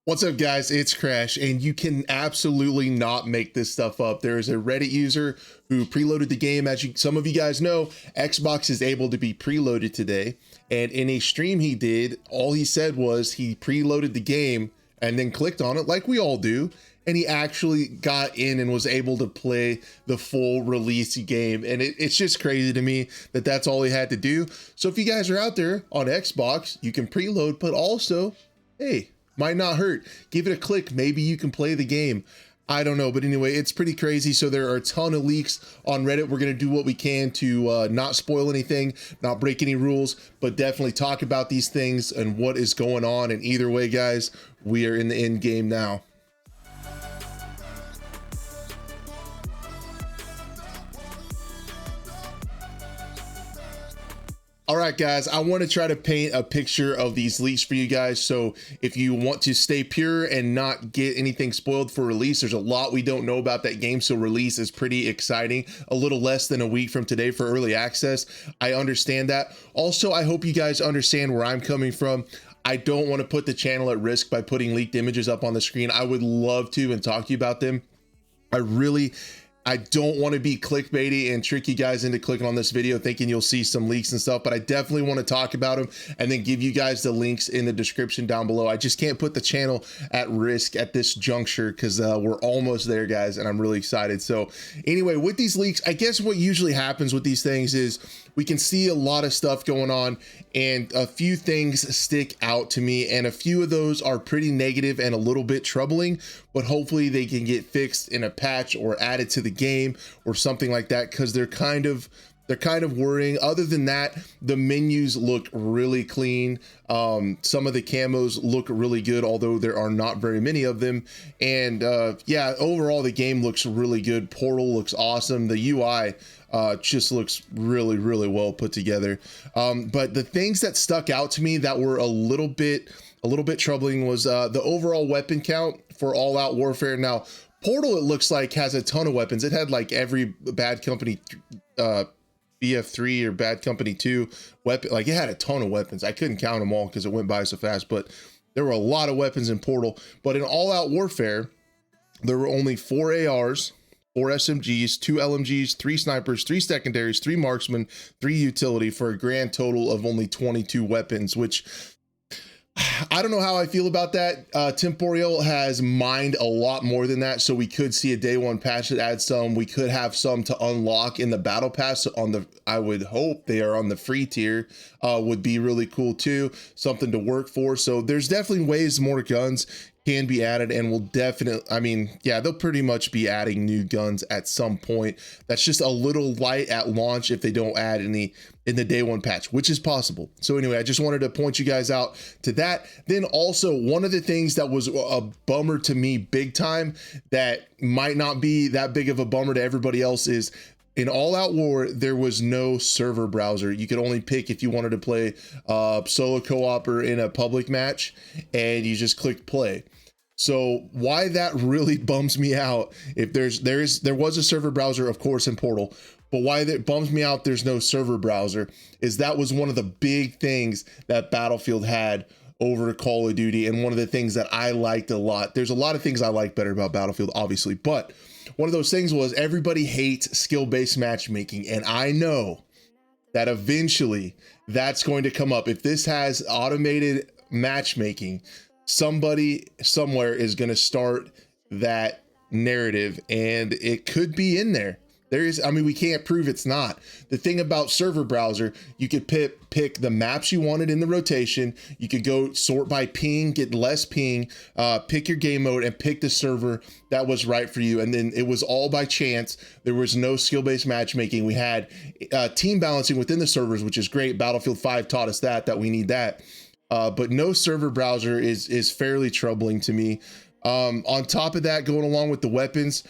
What's up, guys? It's Crash, and you can absolutely not make this stuff up. There is a Reddit user who preloaded the game. As some of you guys know, Xbox is able to be preloaded today, and in a stream he did, all he said was he preloaded the game and then clicked on it like we all do, and he actually got in and was able to play the full release game. And it's just crazy to me that that's all he had to do. So if you guys are out there on Xbox, you can preload, but also, hey, might not hurt. Give it a click. Maybe you can play the game. I don't know. But anyway, it's pretty crazy. So there are a ton of leaks on Reddit. We're going to do what we can to not spoil anything, not break any rules, but definitely talk about these things and what is going on. And either way, guys, we are in the end game now. All right, guys, I want to try to paint a picture of these leaks for you guys. So if you want to stay pure and not get anything spoiled for release, there's a lot we don't know about that game. So release is pretty exciting. A little less than a week from today for early access. I understand that. Also, I hope you guys understand where I'm coming from. I don't want to put the channel at risk by putting leaked images up on the screen. I would love to and talk to you about them. I don't want to be clickbaity and trick you guys into clicking on this video thinking you'll see some leaks and stuff, but I definitely want to talk about them and then give you guys the links in the description down below. I just can't put the channel at risk at this juncture because we're almost there, guys, and I'm really excited. So anyway, with these leaks, I guess what usually happens with these things is we can see a lot of stuff going on and a few things stick out to me, and a few of those are pretty negative and a little bit troubling, but hopefully they can get fixed in a patch or added to the game or something like that, because they're kind of worrying. Other than that, the menus look really clean. Some of the camos look really good, although there are not very many of them. And yeah, overall the game looks really good. Portal looks awesome. The UI just looks really, really well put together. But the things that stuck out to me that were a little bit troubling was the overall weapon count for All Out Warfare. Now, Portal, it looks like, has a ton of weapons. It had like every Bad Company BF3 or Bad Company 2 weapon. Like, it had a ton of weapons. I couldn't count them all because it went by so fast, but there were a lot of weapons in Portal. But in All Out Warfare, there were only 4 ARs, 4 SMGs, 2 LMGs, 3 snipers, 3 secondaries, 3 marksmen, 3 utility, for a grand total of only 22 weapons, which I don't know how I feel about that. Temporal has mined a lot more than that, so we could see a day one patch that adds some. We could have some to unlock in the battle pass on the, I would hope they are on the free tier, would be really cool too. Something to work for. So there's definitely ways more guns can be added, and will definitely, I mean, yeah, they'll pretty much be adding new guns at some point. That's just a little light at launch if they don't add any in the day one patch, which is possible. So anyway, I just wanted to point you guys out to that. Then also, one of the things that was a bummer to me big time, that might not be that big of a bummer to everybody else, is in All Out War, there was no server browser. You could only pick if you wanted to play solo co-op or in a public match, and you just clicked play. So why that really bums me out, if there was a server browser, of course, in Portal, but why that bums me out there's no server browser is that was one of the big things that Battlefield had over Call of Duty, and one of the things that I liked a lot. There's a lot of things I like better about Battlefield, obviously, but one of those things was everybody hates skill-based matchmaking, and I know that eventually that's going to come up. If this has automated matchmaking, somebody somewhere is going to start that narrative, and it could be in there. There is, I mean, we can't prove it's not. The thing about server browser, you could pick the maps you wanted in the rotation. You could go sort by ping, get less ping, pick your game mode, and pick the server that was right for you. And then it was all by chance. There was no skill-based matchmaking. We had team balancing within the servers, which is great. Battlefield 5 taught us that we need that. But no server browser is fairly troubling to me. On top of that, going along with the weapons,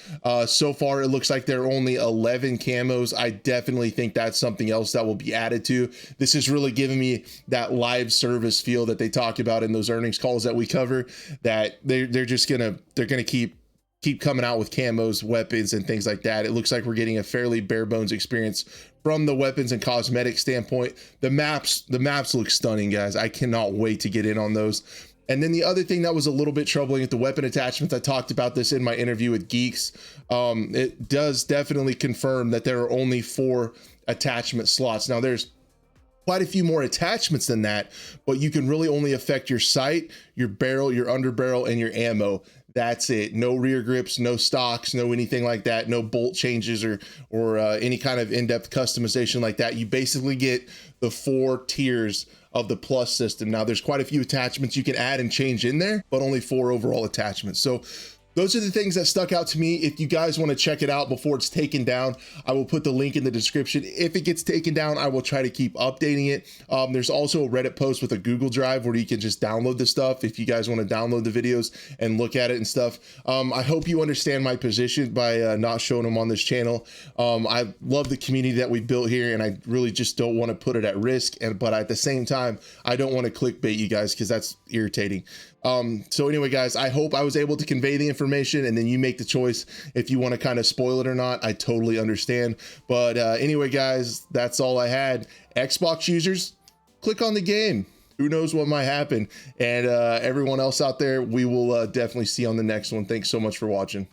so far it looks like there are only 11 camos. I definitely think that's something else that will be added to. This is really giving me that live service feel that they talk about in those earnings calls that we cover, that they're gonna keep coming out with camos, weapons, and things like that. It looks like we're getting a fairly bare bones experience from the weapons and cosmetic standpoint. The maps look stunning, guys. I cannot wait to get in on those. And then the other thing that was a little bit troubling with the weapon attachments, I talked about this in my interview with Geeks. It does definitely confirm that there are only 4 attachment slots. Now there's quite a few more attachments than that, but you can really only affect your sight, your barrel, your underbarrel, and your ammo. That's it. No rear grips, no stocks, no anything like that, no bolt changes or any kind of in-depth customization like that. You basically get the 4 tiers of the plus system. Now there's quite a few attachments you can add and change in there, but only 4 overall attachments. So those are the things that stuck out to me. If you guys want to check it out before it's taken down, I will put the link in the description. If it gets taken down, I will try to keep updating it. There's also a Reddit post with a Google Drive where you can just download the stuff if you guys want to download the videos and look at it and stuff. I hope you understand my position by not showing them on this channel. I love the community that we built here, and I really just don't want to put it at risk. But at the same time, I don't want to clickbait you guys because that's irritating. So anyway, guys, I hope I was able to convey the information, and then you make the choice if you want to kind of spoil it or not. I totally understand. But anyway, guys, that's all I had. Xbox users, click on the game. Who knows what might happen? And everyone else out there, we will definitely see you on the next one. Thanks so much for watching.